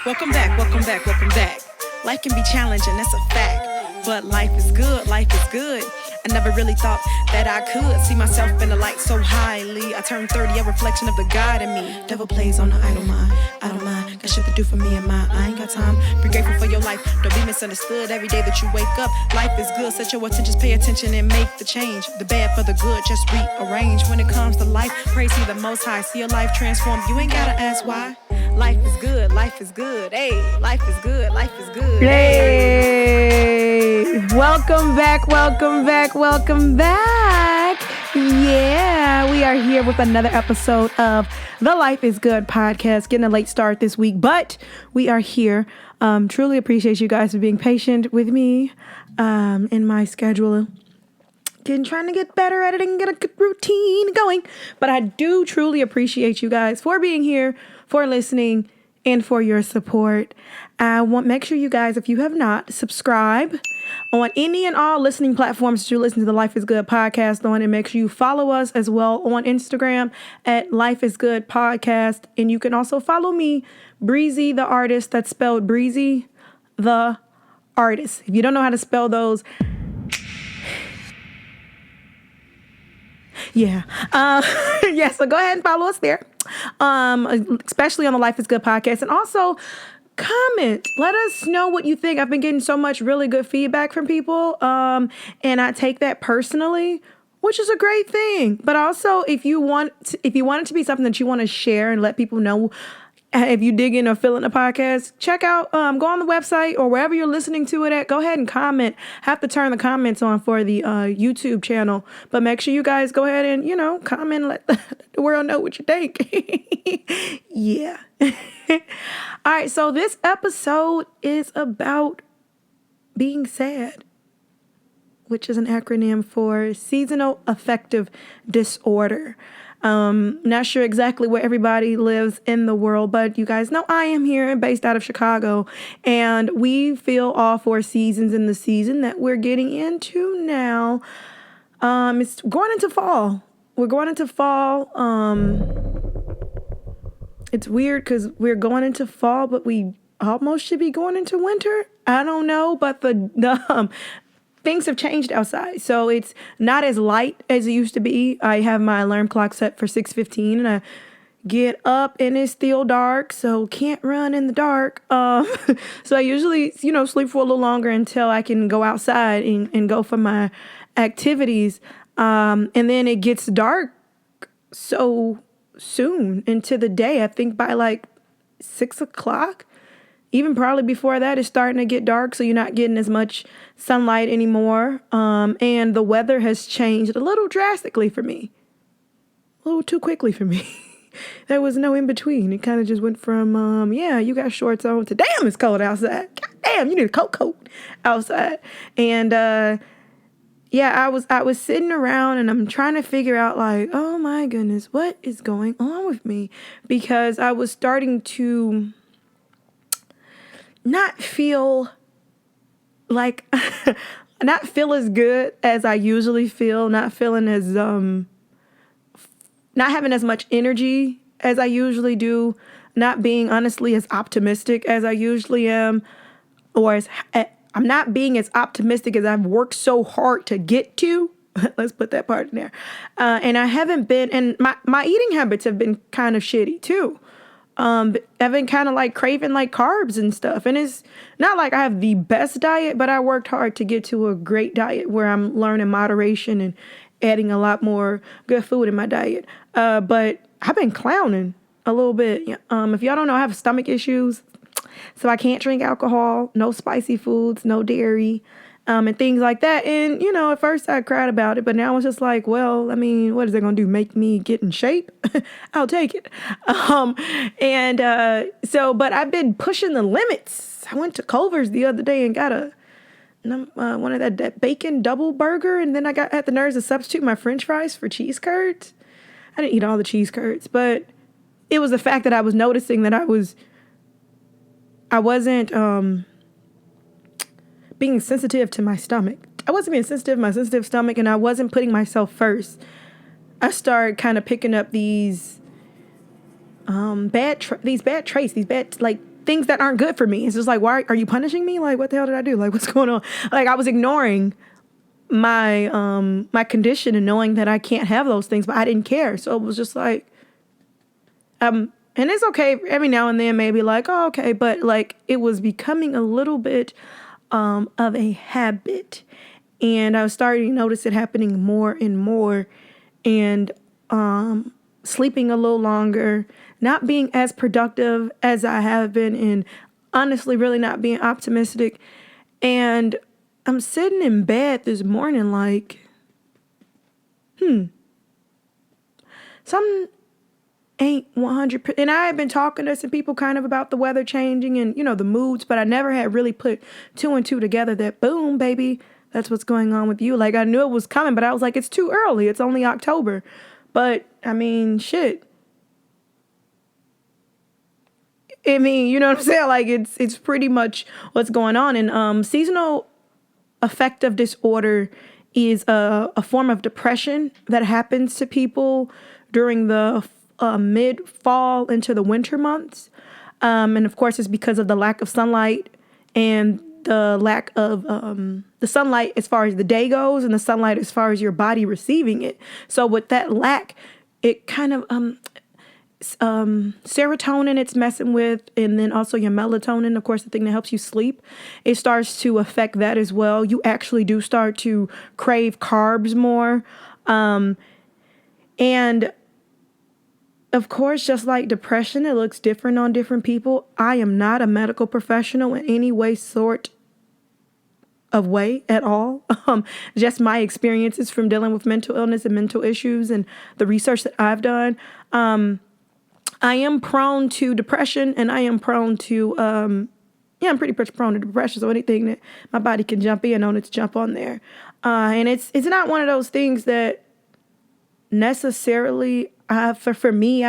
Welcome back. Life can be challenging, that's a fact. But life is good. I never really thought that I could see myself in the light so highly. I turned 30, a reflection of the God in me. Devil plays on the idle mind. I don't mind, got shit to do for me and mine. I ain't got time, be grateful for your life. Don't be misunderstood every day that you wake up. Life is good, set your attention, pay attention and make the change. The bad for the good, just rearrange. When it comes to life, praise He the Most High. See your life transform, you ain't gotta ask why. Life is good. Hey, life is good. Hey, welcome back. Yeah, we are here with another episode of the Life is Good podcast. Getting a late start this week, but we are here. Truly appreciate you guys for being patient with me in my schedule. Trying to get better at it and get a good routine going. But I do truly appreciate you guys for being here, for listening, and for your support. Make sure you guys, if you have not, subscribe on any and all listening platforms that you listen to the Life is Good podcast on, and make sure you follow us as well on Instagram at Life is Good Podcast. And you can also follow me, Breezy the Artist. That's spelled Breezy the Artist. If you don't know how to spell those, yeah. So go ahead and follow us there. Especially on the Life is Good podcast. And also comment. Let us know what you think. I've been getting so much really good feedback from people. And I take that personally, which is a great thing. But also if you want it to be something that you want to share and let people know, if you dig in or fill in the podcast, check out, go on the website or wherever you're listening to it at. Go ahead and comment. Have to turn the comments on for the YouTube channel. But make sure you guys go ahead and, comment, let the world know what you think. Yeah. All right. So this episode is about being sad, which is an acronym for Seasonal Affective Disorder. Not sure exactly where everybody lives in the world, but you guys know I am here and based out of Chicago, and we feel all four seasons in the season that we're getting into now. It's going into fall. We're going into fall. It's weird because we're going into fall, but we almost should be going into winter. I don't know, but the things have changed outside, so it's not as light as it used to be. I have my alarm clock set for 6:15, and I get up and it's still dark, so can't run in the dark. So I usually, sleep for a little longer until I can go outside and go for my activities. And then it gets dark so soon into the day. I think by like 6 o'clock. Even probably before that, it's starting to get dark, so you're not getting as much sunlight anymore. And the weather has changed a little drastically for me. A little too quickly for me. There was no in between. It kind of just went from, you got shorts on, to damn, it's cold outside. God damn, you need a coat outside. And, I was sitting around and I'm trying to figure out, like, oh my goodness, what is going on with me? Because I was starting to not feel as good as I usually feel, not feeling as, not having as much energy as I usually do, not being honestly as optimistic as I usually am, or I'm not being as optimistic as I've worked so hard to get to. Let's put that part in there. And I haven't been, and my eating habits have been kind of shitty too. I've been kind of like craving like carbs and stuff. And it's not like I have the best diet, but I worked hard to get to a great diet where I'm learning moderation and adding a lot more good food in my diet. But I've been clowning a little bit. If y'all don't know, I have stomach issues. So I can't drink alcohol, no spicy foods, no dairy, and things like that. And, at first I cried about it, but now it's just like, well, I mean, what is it going to do? Make me get in shape? I'll take it. But I've been pushing the limits. I went to Culver's the other day and got one of that bacon double burger. And then I had the nerves to substitute my French fries for cheese curds. I didn't eat all the cheese curds, but it was the fact that I was noticing that I wasn't, being sensitive to my stomach. I wasn't being sensitive to my sensitive stomach, and I wasn't putting myself first. I started kind of picking up these these bad traits, these bad like things that aren't good for me. It's just like, why are you punishing me? Like, what the hell did I do? Like, what's going on? Like, I was ignoring my condition and knowing that I can't have those things, but I didn't care. So it was just like, and it's okay every now and then, maybe like, oh, okay, but like it was becoming a little bit of a habit, and I was starting to notice it happening more and more, and sleeping a little longer, not being as productive as I have been, and honestly, really not being optimistic. And I'm sitting in bed this morning like, something ain't 100%. And I had been talking to some people kind of about the weather changing and, the moods, but I never had really put two and two together that, boom, baby, that's what's going on with you. Like, I knew it was coming, but I was like, it's too early. It's only October. But, I mean, shit. I mean, you know what I'm saying? Like, it's pretty much what's going on. And seasonal affective disorder is a form of depression that happens to people during the mid-fall into the winter months. And of course, it's because of the lack of sunlight and the lack of the sunlight as far as the day goes and the sunlight as far as your body receiving it. So with that lack, it kind of serotonin it's messing with, and then also your melatonin, of course, the thing that helps you sleep, it starts to affect that as well. You actually do start to crave carbs more. And of course, just like depression, it looks different on different people. I am not a medical professional in any way, sort of way at all. Just my experiences from dealing with mental illness and mental issues and the research that I've done. I am prone to depression, and I am prone to, I'm pretty much prone to depression. So anything that my body can jump in on, it's jump on there. And it's not one of those things that necessarily, for me,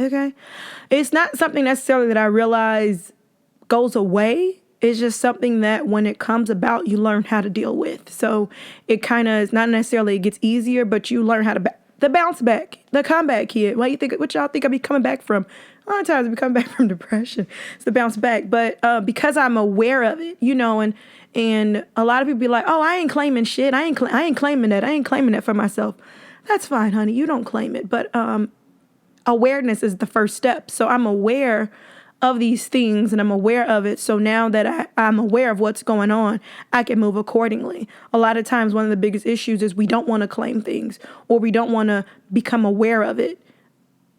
okay, it's not something necessarily that I realize goes away. It's just something that when it comes about, you learn how to deal with. So it kind of is not necessarily it gets easier, but you learn how to the bounce back, the comeback kid. What y'all think I be coming back from? A lot of times I be coming back from depression. It's the bounce back. But because I'm aware of it, and a lot of people be like, oh, I ain't claiming shit. I ain't claiming that. I ain't claiming that for myself. That's fine, honey. You don't claim it. But awareness is the first step. So I'm aware of these things and I'm aware of it. So now that I'm aware of what's going on, I can move accordingly. A lot of times, one of the biggest issues is we don't want to claim things, or we don't want to become aware of it.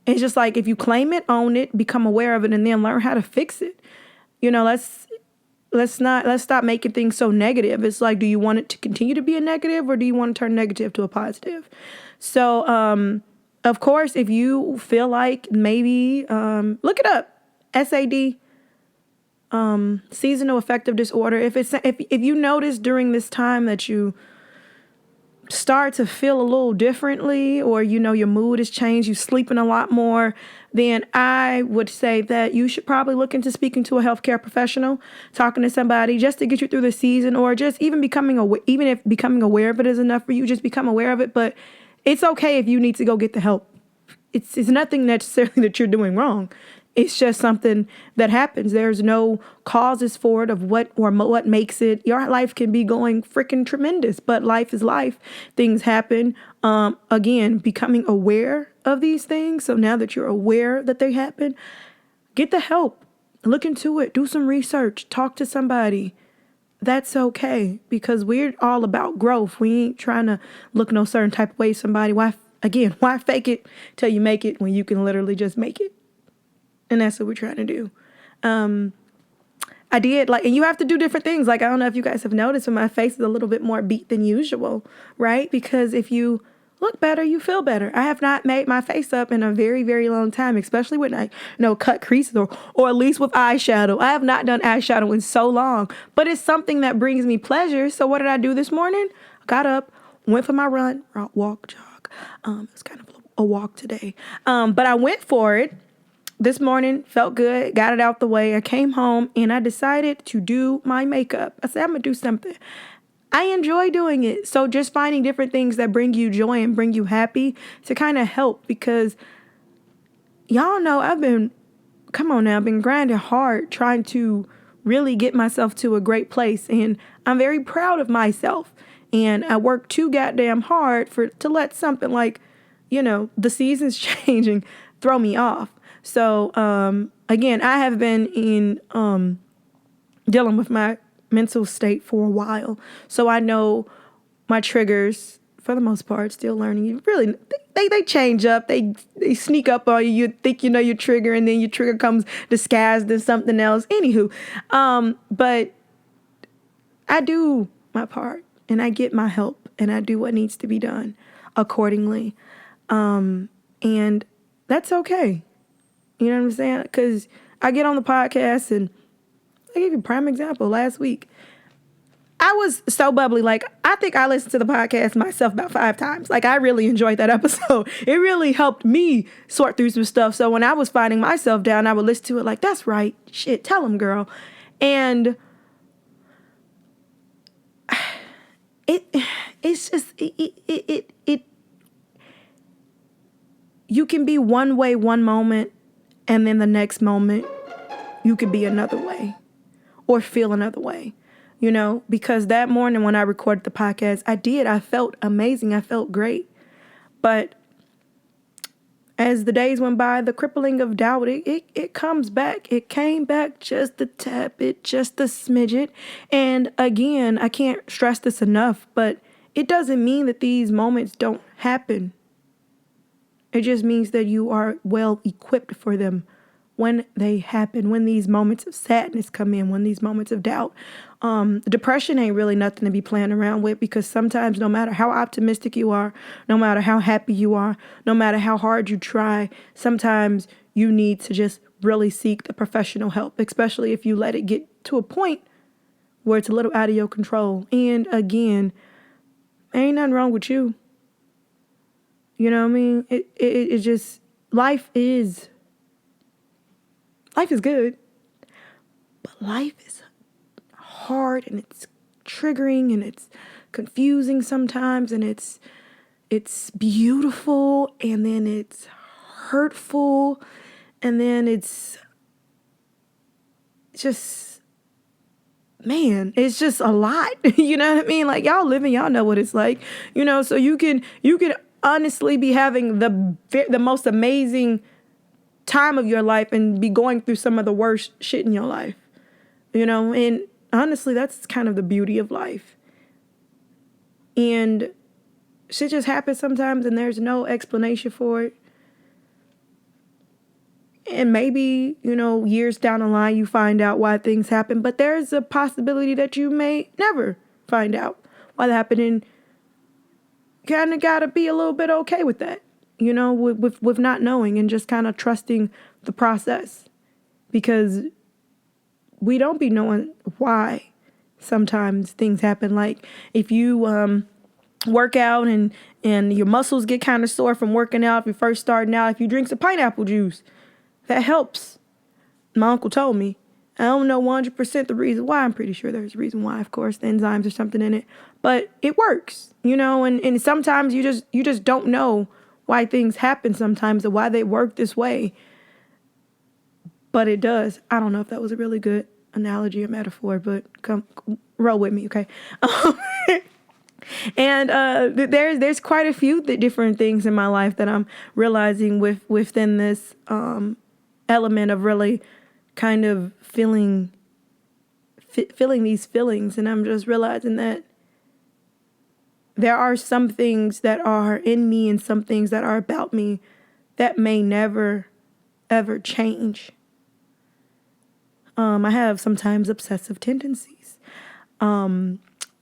It's just like, if you claim it, own it, become aware of it, and then learn how to fix it. Let's stop making things so negative. It's like, do you want it to continue to be a negative, or do you want to turn negative to a positive? So, of course, if you feel like maybe, look it up. S.A.D, seasonal affective disorder. If you notice during this time that you start to feel a little differently, or your mood has changed, you're sleeping a lot more, then I would say that you should probably look into speaking to a healthcare professional, talking to somebody just to get you through the season, or just even if becoming aware of it is enough for you, just become aware of it. But it's okay if you need to go get the help. It's nothing necessarily that you're doing wrong. It's just something that happens. There's no causes for it of what makes it. Your life can be going freaking tremendous, but life is life. Things happen. Again, becoming aware of these things. So now that you're aware that they happen, get the help. Look into it. Do some research. Talk to somebody. That's okay, because we're all about growth. We ain't trying to look no certain type of way somebody. Why fake it till you make it when you can literally just make it? And that's what we're trying to do. I did and you have to do different things. Like, I don't know if you guys have noticed, but my face is a little bit more beat than usual, right? Because if you look better, you feel better. I have not made my face up in a very, very long time, especially when cut creases or at least with eyeshadow. I have not done eyeshadow in so long, but it's something that brings me pleasure. So what did I do this morning? I got up, went for my run, walk, jog. It was kind of a walk today. But I went for it. This morning, felt good, got it out the way. I came home and I decided to do my makeup. I said, I'm going to do something. I enjoy doing it. So just finding different things that bring you joy and bring you happy to kind of help, because y'all know I've been grinding hard trying to really get myself to a great place. And I'm very proud of myself. And I work too goddamn hard to let something like, the seasons changing throw me off. So, again, I have been dealing with my mental state for a while. So I know my triggers, for the most part, still learning. You really, they change up. They sneak up on you. You think you know your trigger, and then your trigger comes disguised as something else. Anywho, but I do my part, and I get my help, and I do what needs to be done accordingly. And that's okay. You know what I'm saying? Because I get on the podcast, and I gave you a prime example last week. I was so bubbly. Like, I think I listened to the podcast myself about 5 times. Like, I really enjoyed that episode. It really helped me sort through some stuff. So when I was finding myself down, I would listen to it like, that's right. Shit, tell them, girl. And it's just, you can be one way one moment, and then the next moment you could be another way or feel another way. Because that morning when I recorded the podcast, I felt amazing. I felt great. But as the days went by, the crippling of doubt, it comes back. It came back just a tad bit, just a smidget. And again, I can't stress this enough, but it doesn't mean that these moments don't happen. It just means that you are well equipped for them when they happen, when these moments of sadness come in, when these moments of doubt. Depression ain't really nothing to be playing around with, because sometimes no matter how optimistic you are, no matter how happy you are, no matter how hard you try, sometimes you need to just really seek the professional help, especially if you let it get to a point where it's a little out of your control. And again, ain't nothing wrong with you. You know what I mean? It just, life is good, but life is hard, and it's triggering, and it's confusing sometimes, and it's beautiful, and then it's hurtful, and then it's just, man, it's just a lot. You know what I mean? Like, y'all living, y'all know what it's like, so you can honestly be having the most amazing time of your life and be going through some of the worst shit in your life, and honestly, that's kind of the beauty of life. And shit just happens sometimes, and there's no explanation for it. And maybe, years down the line, you find out why things happen, but there's a possibility that you may never find out why that happened, and kind of got to be a little bit okay with that, with not knowing, and just kind of trusting the process, because we don't be knowing why sometimes things happen. Like, if you work out and your muscles get kind of sore from working out, if you're first starting out, if you drink some pineapple juice, that helps. My uncle told me. I don't know 100% the reason why. I'm pretty sure there's a reason why, of course, the enzymes or something in it. But it works, and sometimes you just don't know why things happen sometimes, or why they work this way. But it does. I don't know if that was a really good analogy or metaphor, but come roll with me, okay? And there's quite a few different things in my life that I'm realizing within this element of really kind of feeling these feelings. And I'm just realizing that there are some things that are in me and some things that are about me that may never, ever change. I have sometimes obsessive tendencies.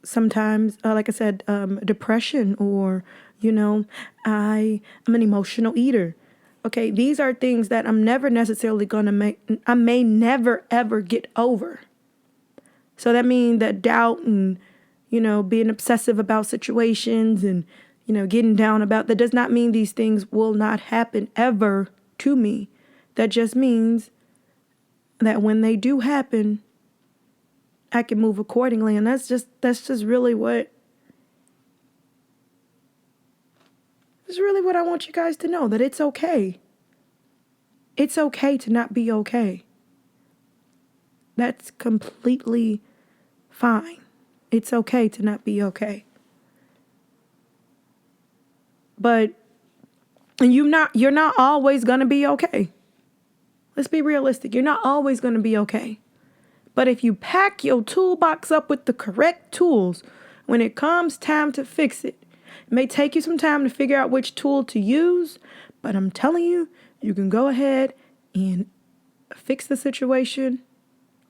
Sometimes, like I said, depression, or, I'm an emotional eater. Okay, these are things that I'm never necessarily I may never, ever get over. So that means that doubt and, being obsessive about situations and, getting down about, that does not mean these things will not happen ever to me. That just means that when they do happen, I can move accordingly. And that's just really what I want you guys to know, that it's okay. It's okay to not be okay. That's completely fine. It's okay to not be okay. But you're not always going to be okay. Let's be realistic. You're not always going to be okay. But if you pack your toolbox up with the correct tools, when it comes time to fix it, it may take you some time to figure out which tool to use, but I'm telling you, you can go ahead and fix the situation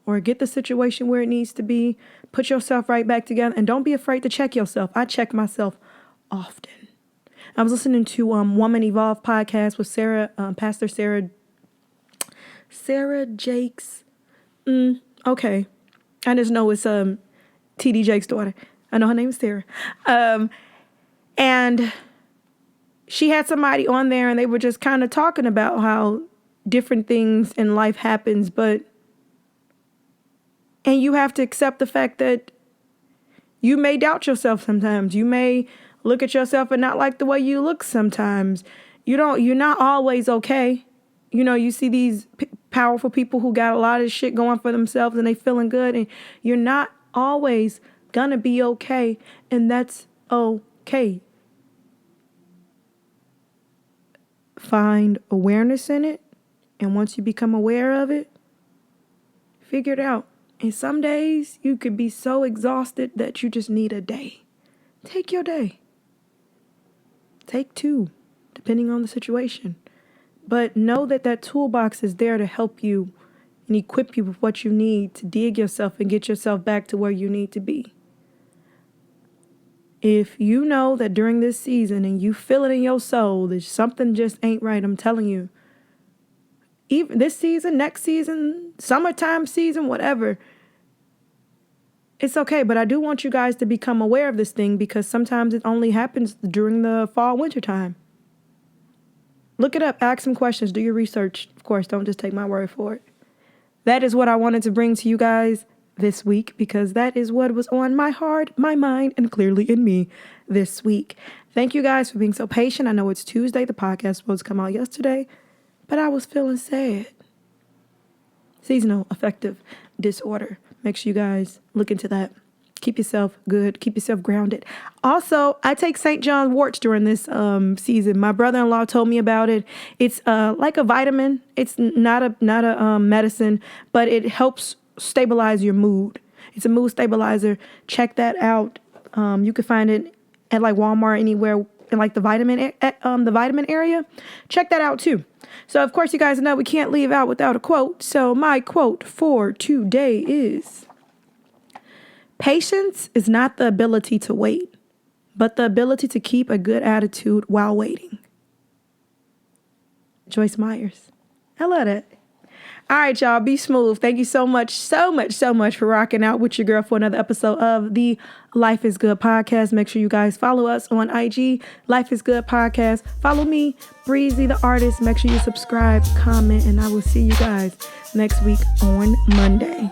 or get the situation where it needs to be, put yourself right back together, and don't be afraid to check yourself. I check myself often. I was listening to Woman Evolve podcast with Pastor Sarah Jakes. Okay. I just know it's T.D. Jake's daughter. I know her name is Sarah. And she had somebody on there, and they were just kind of talking about how different things in life happens, and you have to accept the fact that you may doubt yourself sometimes. You may look at yourself and not like the way you look sometimes. You're not always okay. You see these powerful people who got a lot of shit going for themselves and they feeling good, and you're not always gonna be okay, and that's okay. Find awareness in it, and once you become aware of it, figure it out. And some days you could be so exhausted that you just need a day. Take your day. Take 2, depending on the situation. But know that toolbox is there to help you and equip you with what you need to dig yourself and get yourself back to where you need to be. If you know that during this season and you feel it in your soul that something just ain't right, I'm telling you, even this season, next season, summertime season, whatever, it's okay. But I do want you guys to become aware of this thing, because sometimes it only happens during the fall, winter time. Look it up, ask some questions, do your research. Of course, don't just take my word for it. That is what I wanted to bring to you guys this week, because that is what was on my heart, my mind, and clearly in me this week. Thank you guys for being so patient. I know it's Tuesday. The podcast was supposed to come out yesterday, but I was feeling sad. Seasonal affective disorder. Make sure you guys look into that. Keep yourself good. Keep yourself grounded. Also, I take St. John's worts during this season. My brother-in-law told me about it. It's like a vitamin. It's not a medicine, but it helps stabilize your mood. It's a mood stabilizer. Check that out. You can find it at like Walmart, anywhere in like the vitamin area. Check that out too. So of course, you guys know we can't leave out without a quote. So my quote for today is: patience is not the ability to wait, but the ability to keep a good attitude while waiting. Joyce Myers. I love that. All right, y'all, be smooth. Thank you so much for rocking out with your girl for another episode of the Life is Good podcast. Make sure you guys follow us on IG, Life is Good podcast. Follow me, Breezy the artist. Make sure you subscribe, comment, and I will see you guys next week on Monday.